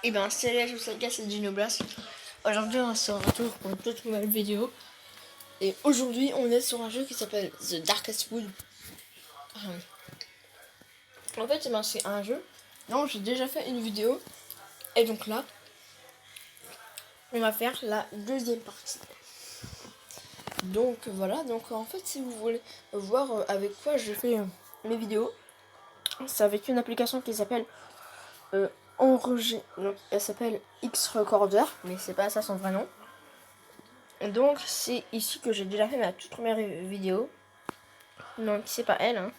Et ben salut à tous les gars, c'est Dinoblast. Aujourd'hui on se retrouve pour une toute nouvelle vidéo. Et aujourd'hui on est sur un jeu qui s'appelle The Darkest Wood. En fait c'est un jeu dont j'ai déjà fait une vidéo. Et donc là on va faire la deuxième partie. Donc voilà, donc en fait si vous voulez voir avec quoi je fais mes vidéos, c'est avec une application qui s'appelle donc elle s'appelle X-Recorder, mais c'est pas ça son vrai nom. Donc c'est ici que j'ai déjà fait ma toute première vidéo. Donc c'est pas elle, hein.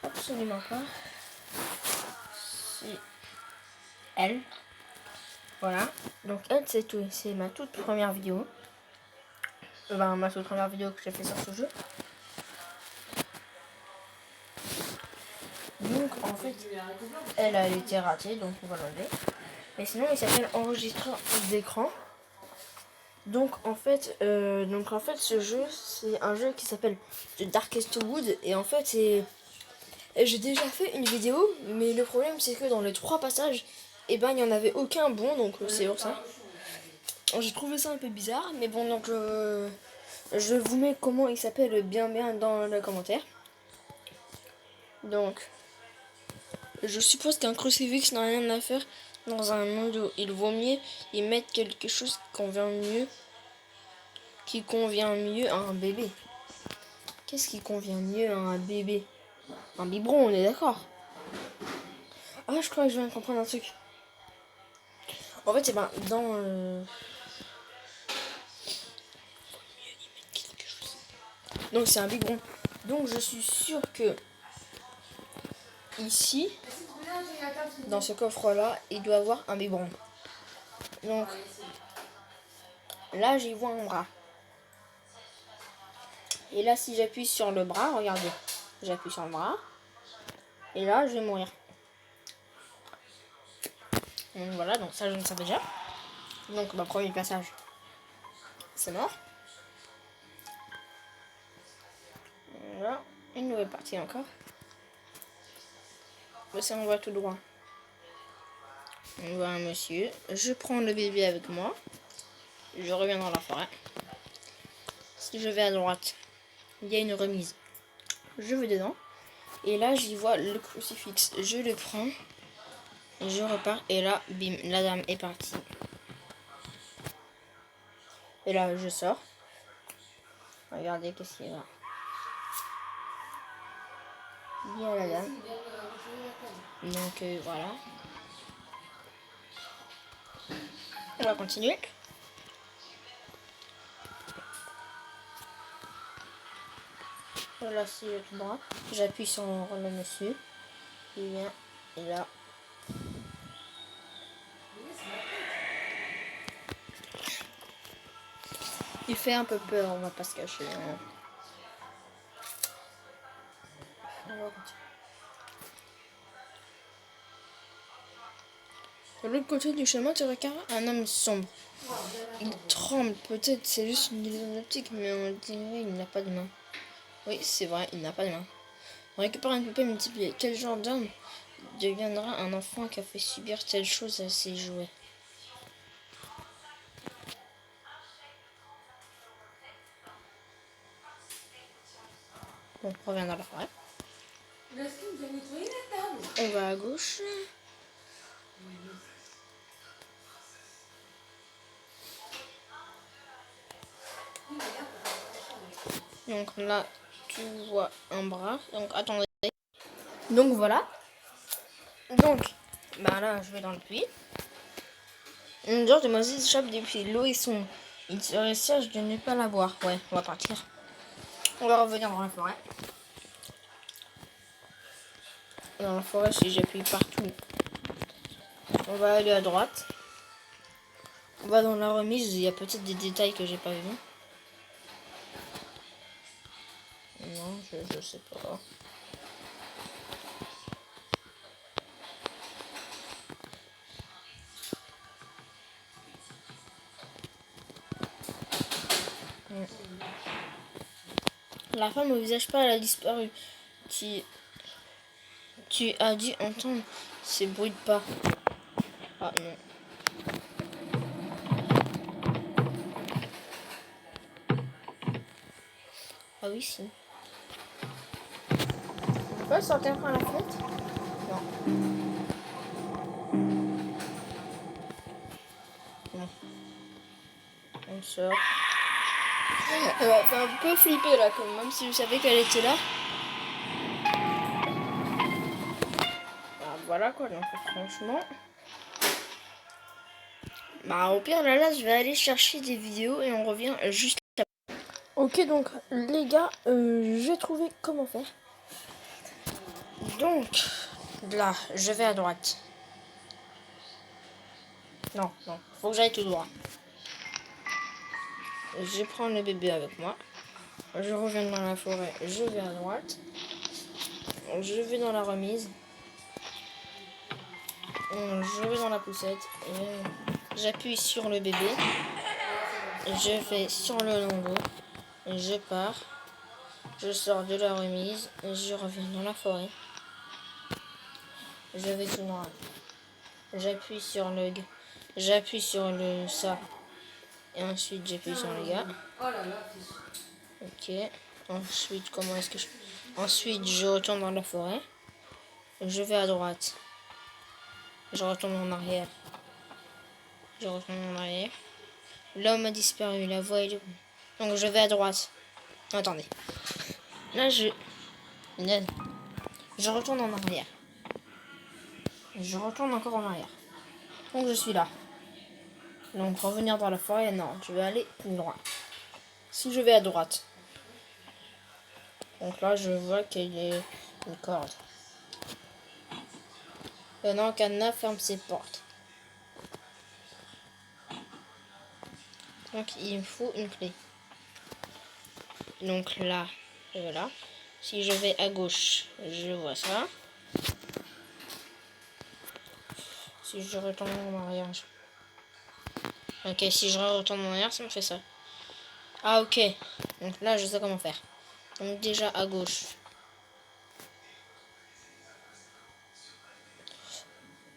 Absolument pas. C'est elle. Voilà. Donc elle c'est tout. C'est ma toute première vidéo. Ma toute première vidéo que j'ai fait sur ce jeu. Donc en fait elle a été ratée, donc on va l'enlever. Mais sinon il s'appelle enregistreur d'écran. Donc en fait ce jeu c'est un jeu qui s'appelle The Darkest Wood. Et en fait j'ai déjà fait une vidéo, mais le problème c'est que dans les 3 passages, il n'y en avait aucun bon, donc c'est pour ça. J'ai trouvé ça un peu bizarre, mais bon, donc je vous mets comment il s'appelle bien dans le commentaire. Donc, je suppose qu'un crucifix n'a rien à faire dans un monde où il vaut mieux y mettre quelque chose qui convient mieux à un bébé. Qu'est-ce qui convient mieux à un bébé? Un biberon, on est d'accord. Ah, je crois que je viens de comprendre un truc. En fait, donc c'est un biberon. Donc je suis sûr que ici, dans ce coffre-là, il doit avoir un biberon. Donc là, j'y vois un bras. Et là, si j'appuie sur le bras, regardez, j'appuie sur le bras. Et là, je vais mourir. Donc voilà, donc ça je le savais déjà. Donc premier passage, c'est mort. Voilà, une nouvelle partie encore. Ça on va tout droit. On voit un monsieur. Je prends le bébé avec moi. Je reviens dans la forêt. Si je vais à droite, il y a une remise. Je vais dedans. Et là, j'y vois le crucifix. Je le prends. Je repars. Et là, bim, la dame est partie. Et là, je sors. Regardez qu'est-ce qu'il y a là. Il y a la dame. Donc voilà. On va continuer. Voilà, c'est le tout droit. J'appuie sur le monsieur. Il vient. Et là. Il fait un peu peur, on va pas se cacher. Hein. On va continuer. De l'autre côté du chemin, tu regardes un homme sombre. Il tremble, peut-être c'est juste une illusion optique, mais on dirait qu'il n'a pas de main. Oui, c'est vrai, il n'a pas de main. On récupère une poupée multipliée. Quel genre d'homme deviendra un enfant qui a fait subir telle chose à ses jouets? Bon, on revient dans la forêt. On va à gauche. Donc là, tu vois un bras. Donc attendez. Donc voilà. Donc, là, je vais dans le puits. Une genre de moisisse échappe des puits. L'eau est sombre. Il serait sage de ne pas la boire. Ouais, on va partir. On va revenir dans la forêt. Dans la forêt, si j'appuie partout, on va aller à droite. On va dans la remise. Il y a peut-être des détails que j'ai pas vus. Non, je sais pas. La femme au visage pâle a disparu. Tu as dû entendre ces bruits de pas. Ah non. Ah oui, si. On peut sortir par la fenêtre? Non. Non. On sort. Elle m'a fait un peu flipper là, quand même si je savais qu'elle était là. Bah, voilà quoi, donc franchement. Bah au pire là je vais aller chercher des vidéos et on revient juste après. Ok donc les gars, j'ai trouvé comment faire. Donc là je vais à droite. Non, faut que j'aille tout droit. Je prends le bébé avec moi. Je reviens dans la forêt, je vais à droite. Je vais dans la remise. Je vais dans la poussette. J'appuie sur le bébé. Je vais sur le landau. Je pars. Je sors de la remise. Je reviens dans la forêt. Je vais tout droit. J'appuie sur le ça. Et ensuite j'appuie sur le gars. Ok. Ensuite, comment est-ce que je... Ensuite, je retourne dans la forêt. Je vais à droite. Je retourne en arrière. Je retourne en arrière. L'homme a disparu. La voix est... Donc je vais à droite. Attendez. Là, je retourne en arrière. Je retourne encore en arrière. Donc je suis là. Donc revenir dans la forêt, non. Je vais aller tout droit. Si je vais à droite. Donc là, je vois qu'il y a une corde. Non, Cadenas ferme ses portes. Donc il me faut une clé. Donc là, et voilà. Si je vais à gauche, je vois ça. Si je retourne en arrière, ok, si je retourne en arrière, ça me fait ça. Ah ok. Donc là, je sais comment faire. Donc déjà à gauche.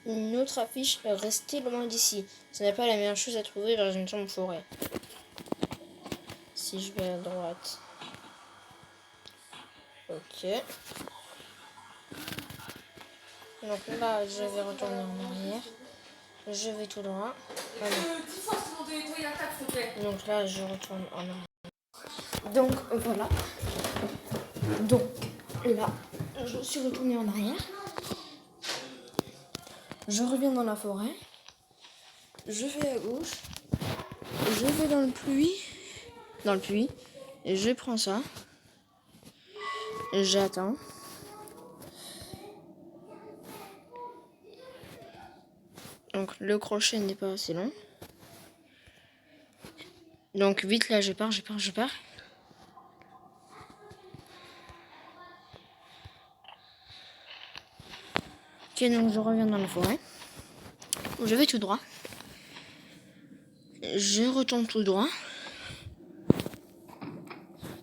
Une autre affiche, restez loin d'ici. Ce n'est pas la meilleure chose à trouver dans une chambre forêt. Si je vais à droite. Ok. Donc là, je vais retourner en arrière. Je vais tout droit. Donc là, je retourne en arrière. Donc voilà. Donc là, je suis retournée en arrière. Je reviens dans la forêt. Je vais à gauche. Je vais dans le puits. Et je prends ça. J'attends. Donc le crochet n'est pas assez long. Donc vite là, je pars. Ok, donc je reviens dans la forêt. Je vais tout droit. Je retourne tout droit.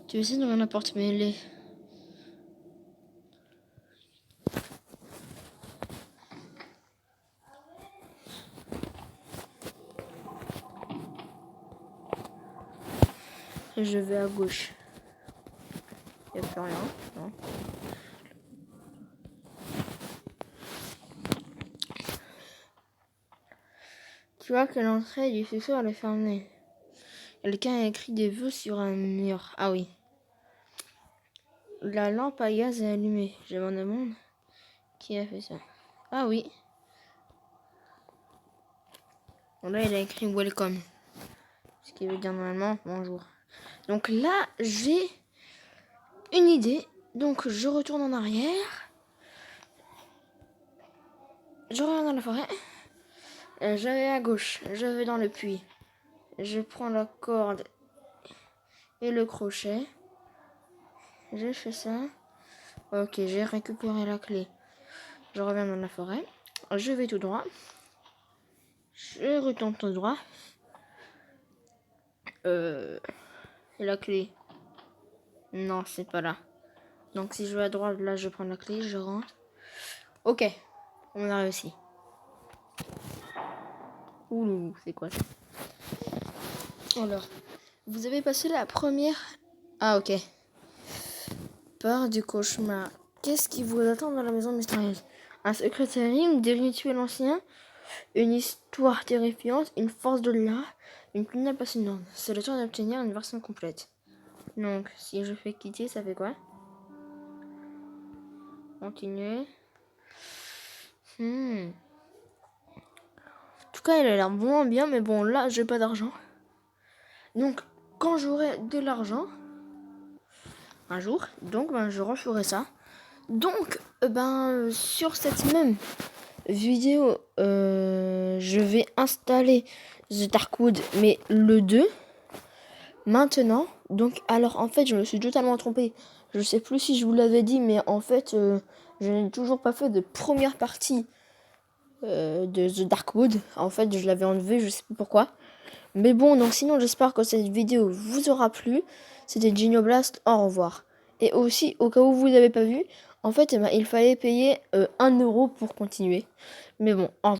Tu essaies d'ouvrir la porte, mais elle est... Je vais à gauche. Il n'y a plus rien, non. Tu vois que l'entrée du sous-sol est fermée. Quelqu'un a écrit des vœux sur un mur. Ah oui. La lampe à gaz est allumée. Je me demande qui a fait ça. Ah oui. Bon, là, il a écrit welcome. Ce qui veut dire normalement bonjour. Donc là, j'ai une idée. Donc je retourne en arrière. Je reviens dans la forêt. Je vais à gauche. Je vais dans le puits. Je prends la corde et le crochet. J'ai fait ça. Ok, j'ai récupéré la clé. Je reviens dans la forêt. Je vais tout droit. Je retourne tout droit. Et la clé. Non, c'est pas là. Donc si je vais à droite, là je prends la clé, je rentre. Ok, on a réussi. Ouh, c'est quoi ça? Alors, vous avez passé la première... Ah, ok. Peur du cauchemar. Qu'est-ce qui vous attend dans la maison mystérieuse? Un secret terrible, des rituels anciens, une histoire terrifiante, une force de l'art, une kidnapping fascinante. C'est le temps d'obtenir une version complète. Donc, si je fais quitter, ça fait quoi? Continuer. En tout cas, il a l'air vraiment bien, mais bon, là, j'ai pas d'argent. Donc, quand j'aurai de l'argent, un jour, donc, je referai ça. Donc, sur cette même vidéo, je vais installer The Darkwood, mais le 2, maintenant. Donc, alors, en fait, je me suis totalement trompée. Je sais plus si je vous l'avais dit, mais en fait, je n'ai toujours pas fait de première partie de The Darkwood. En fait, je l'avais enlevé, je sais pas pourquoi. Mais bon, donc sinon, j'espère que cette vidéo vous aura plu. C'était Genioblast, au revoir. Et aussi, au cas où vous n'avez pas vu, en fait, il fallait payer 1 euro pour continuer. Mais bon, au revoir.